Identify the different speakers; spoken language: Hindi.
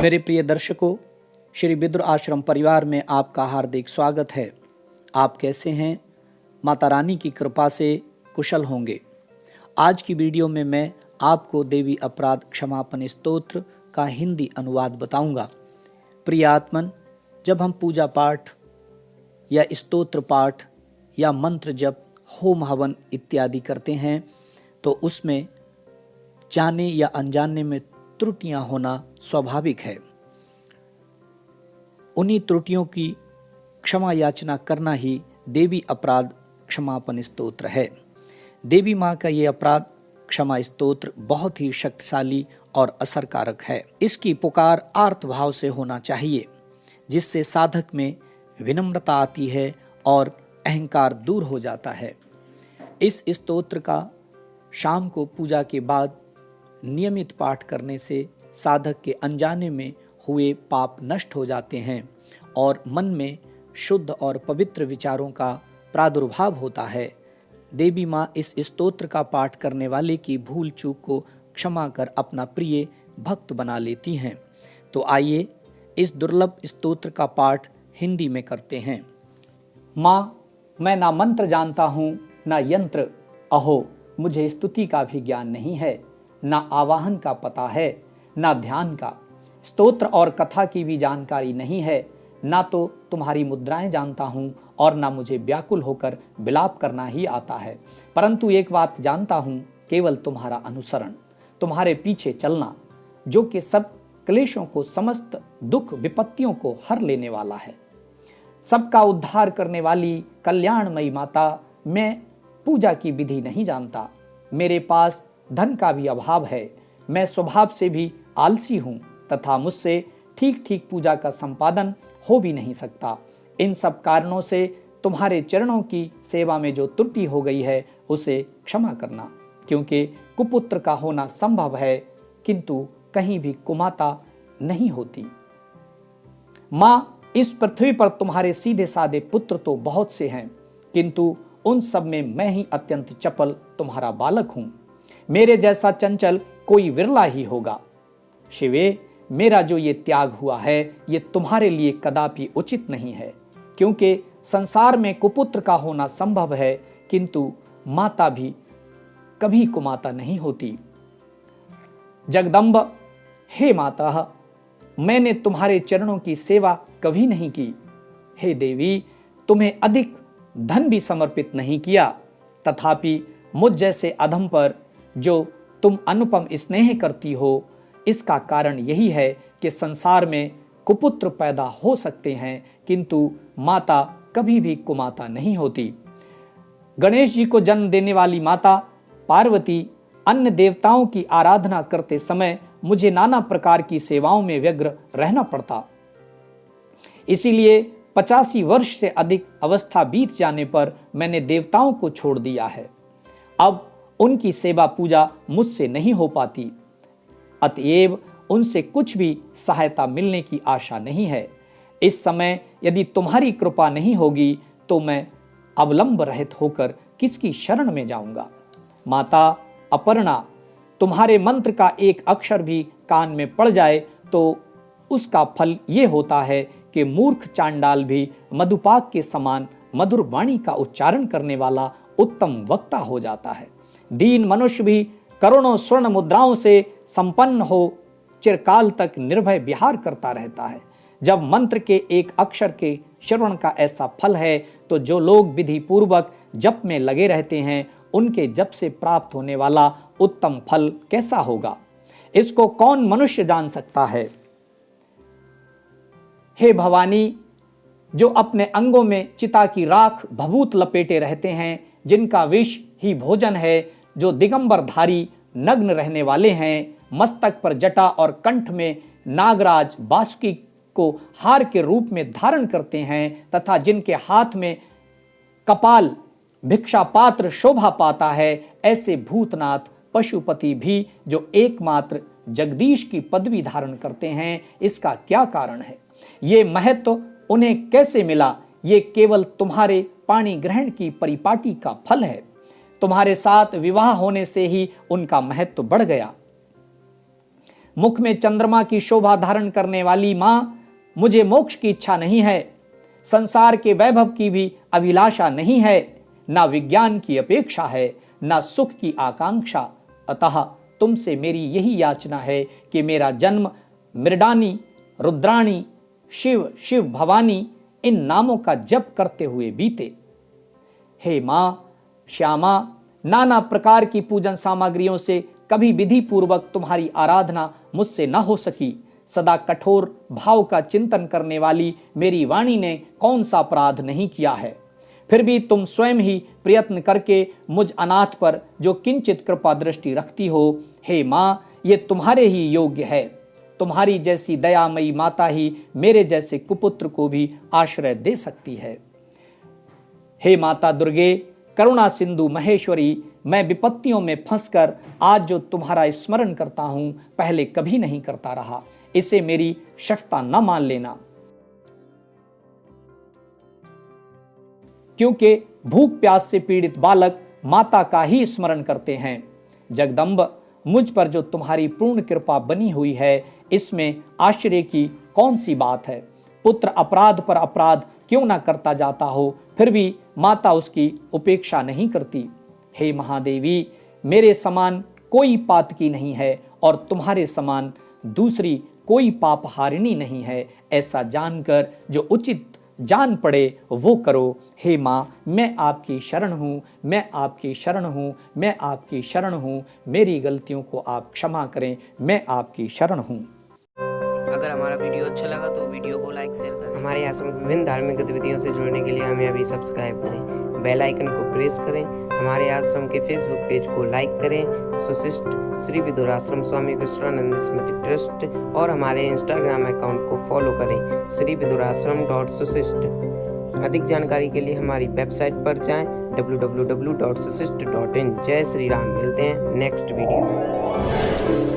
Speaker 1: मेरे प्रिय दर्शकों, श्री विदुर आश्रम परिवार में आपका हार्दिक स्वागत है। आप कैसे हैं? माता रानी की कृपा से कुशल होंगे। आज की वीडियो में मैं आपको देवी अपराध क्षमापन स्तोत्र का हिंदी अनुवाद बताऊंगा। प्रिय आत्मन, जब हम पूजा पाठ या स्तोत्र पाठ या मंत्र जप, होम हवन इत्यादि करते हैं तो उसमें जाने या अनजाने में त्रुटियां होना स्वाभाविक है। उन्हीं त्रुटियों की क्षमा याचना करना ही देवी अपराध क्षमापन स्तोत्र है। देवी माँ का ये अपराध क्षमा स्तोत्र बहुत ही शक्तिशाली और असरकारक है। इसकी पुकार आर्त भाव से होना चाहिए, जिससे साधक में विनम्रता आती है और अहंकार दूर हो जाता है। इस स्तोत्र का शाम को पूजा के बाद नियमित पाठ करने से साधक के अनजाने में हुए पाप नष्ट हो जाते हैं और मन में शुद्ध और पवित्र विचारों का प्रादुर्भाव होता है। देवी माँ इस स्तोत्र का पाठ करने वाले की भूल चूक को क्षमा कर अपना प्रिय भक्त बना लेती हैं। तो आइए इस दुर्लभ स्तोत्र का पाठ हिंदी में करते हैं। माँ, मैं ना मंत्र जानता हूँ ना यंत्र, अहो मुझे स्तुति का भी ज्ञान नहीं है। ना आवाहन का पता है ना ध्यान का, स्तोत्र और कथा की भी जानकारी नहीं है। ना तो तुम्हारी मुद्राएं जानता हूँ और ना मुझे व्याकुल होकर विलाप करना ही आता है। परंतु एक बात जानता हूँ, केवल तुम्हारा अनुसरण, तुम्हारे पीछे चलना, जो कि सब क्लेशों को, समस्त दुख विपत्तियों को हर लेने वाला है। सबका उद्धार करने वाली कल्याणमयी माता, मैं पूजा की विधि नहीं जानता। मेरे पास धन का भी अभाव है। मैं स्वभाव से भी आलसी हूँ तथा मुझसे ठीक ठीक पूजा का संपादन हो भी नहीं सकता। इन सब कारणों से तुम्हारे चरणों की सेवा में जो त्रुटि हो गई है उसे क्षमा करना, क्योंकि कुपुत्र का होना संभव है किंतु कहीं भी कुमाता नहीं होती। माँ, इस पृथ्वी पर तुम्हारे सीधे साधे पुत्र तो बहुत से हैं, किंतु उन सब में मैं ही अत्यंत चपल तुम्हारा बालक हूं। मेरे जैसा चंचल कोई विरला ही होगा। शिवे, मेरा जो ये त्याग हुआ है ये तुम्हारे लिए कदापि उचित नहीं है, क्योंकि संसार में कुपुत्र का होना संभव है किंतु माता भी कभी कुमाता नहीं होती। जगदम्ब, हे माता, मैंने तुम्हारे चरणों की सेवा कभी नहीं की। हे देवी, तुम्हें अधिक धन भी समर्पित नहीं किया, तथापि मुझ जैसे अधम पर जो तुम अनुपम स्नेह करती हो, इसका कारण यही है कि संसार में कुपुत्र पैदा हो सकते हैं किंतु माता कभी भी कुमाता नहीं होती। गणेश जी को जन्म देने वाली माता पार्वती, अन्य देवताओं की आराधना करते समय मुझे नाना प्रकार की सेवाओं में व्यग्र रहना पड़ता। इसीलिए 85 वर्ष से अधिक अवस्था बीत जाने पर मैंने देवताओं को छोड़ दिया है। अब उनकी सेवा पूजा मुझसे नहीं हो पाती, अतएव उनसे कुछ भी सहायता मिलने की आशा नहीं है। इस समय यदि तुम्हारी कृपा नहीं होगी तो मैं अवलंब रहित होकर किसकी शरण में जाऊंगा। माता अपर्णा, तुम्हारे मंत्र का एक अक्षर भी कान में पड़ जाए तो उसका फल ये होता है कि मूर्ख चांडाल भी मधुपाक के समान मधुर वाणी का उच्चारण करने वाला उत्तम वक्ता हो जाता है। दीन मनुष्य भी करोड़ों स्वर्ण मुद्राओं से संपन्न हो चिरकाल तक निर्भय विहार करता रहता है। जब मंत्र के एक अक्षर के श्रवण का ऐसा फल है तो जो लोग विधि पूर्वक जप में लगे रहते हैं उनके जप से प्राप्त होने वाला उत्तम फल कैसा होगा, इसको कौन मनुष्य जान सकता है। हे भवानी, जो अपने अंगों में चिता की राख भभूत लपेटे रहते हैं, जिनका विष ही भोजन है, जो दिगंबरधारी नग्न रहने वाले हैं, मस्तक पर जटा और कंठ में नागराज बासुकी को हार के रूप में धारण करते हैं तथा जिनके हाथ में कपाल भिक्षा पात्र शोभा पाता है, ऐसे भूतनाथ पशुपति भी जो एकमात्र जगदीश की पदवी धारण करते हैं, इसका क्या कारण है? ये महत्व उन्हें कैसे मिला? ये केवल तुम्हारे पाणी ग्रहण की परिपाटी का फल है। तुम्हारे साथ विवाह होने से ही उनका महत्व बढ़ गया। मुख में चंद्रमा की शोभा धारण करने वाली माँ, मुझे मोक्ष की इच्छा नहीं है, संसार के वैभव की भी अभिलाषा नहीं है, ना विज्ञान की अपेक्षा है, ना सुख की आकांक्षा। अतः तुमसे मेरी यही याचना है कि मेरा जन्म मृडानी, रुद्राणी, शिव, शिव भवानी इन नामों का जप करते हुए बीते। हे माँ श्यामा, नाना प्रकार की पूजन सामग्रियों से कभी विधि पूर्वक तुम्हारी आराधना मुझसे न हो सकी। सदा कठोर भाव का चिंतन करने वाली मेरी वाणी ने कौन सा अपराध नहीं किया है। फिर भी तुम स्वयं ही प्रयत्न करके मुझ अनाथ पर जो किंचित कृपा दृष्टि रखती हो, हे माँ, ये तुम्हारे ही योग्य है। तुम्हारी जैसी दयामयी माता ही मेरे जैसे कुपुत्र को भी आश्रय दे सकती है। हे माता दुर्गे, करुणा सिंधु महेश्वरी, मैं विपत्तियों में फंसकर आज जो तुम्हारा स्मरण करता हूं, पहले कभी नहीं करता रहा। इसे मेरी शठता न मान लेना, क्योंकि भूख प्यास से पीड़ित बालक माता का ही स्मरण करते हैं। जगदम्ब, मुझ पर जो तुम्हारी पूर्ण कृपा बनी हुई है, इसमें आश्चर्य की कौन सी बात है। पुत्र अपराध पर अपराध क्यों ना करता जाता हो, फिर भी माता उसकी उपेक्षा नहीं करती। हे महादेवी, मेरे समान कोई पातकी नहीं है और तुम्हारे समान दूसरी कोई पापहारिणी नहीं है। ऐसा जानकर जो उचित जान पड़े वो करो। हे माँ, मैं आपकी शरण हूँ, मैं आपकी शरण हूँ, मैं आपकी शरण हूँ। मेरी गलतियों को आप क्षमा करें, मैं आपकी शरण हूँ।
Speaker 2: अगर हमारा वीडियो अच्छा लगा तो वीडियो को लाइक शेयर करें। हमारे आश्रम की विभिन्न धार्मिक गतिविधियों से जुड़ने के लिए हमें अभी सब्सक्राइब करें, बेल आइकन को प्रेस करें, हमारे आश्रम के फेसबुक पेज को लाइक करें, सुशिष्ट श्री विदुराश्रम स्वामी कृष्णानंद स्मृति ट्रस्ट, और हमारे इंस्टाग्राम अकाउंट को फॉलो करें श्रीविदुराश्रम.सुशिष्ट। अधिक जानकारी के लिए हमारी वेबसाइट पर जाएं www.sushist.in। जय श्री राम। मिलते हैं नेक्स्ट वीडियो में।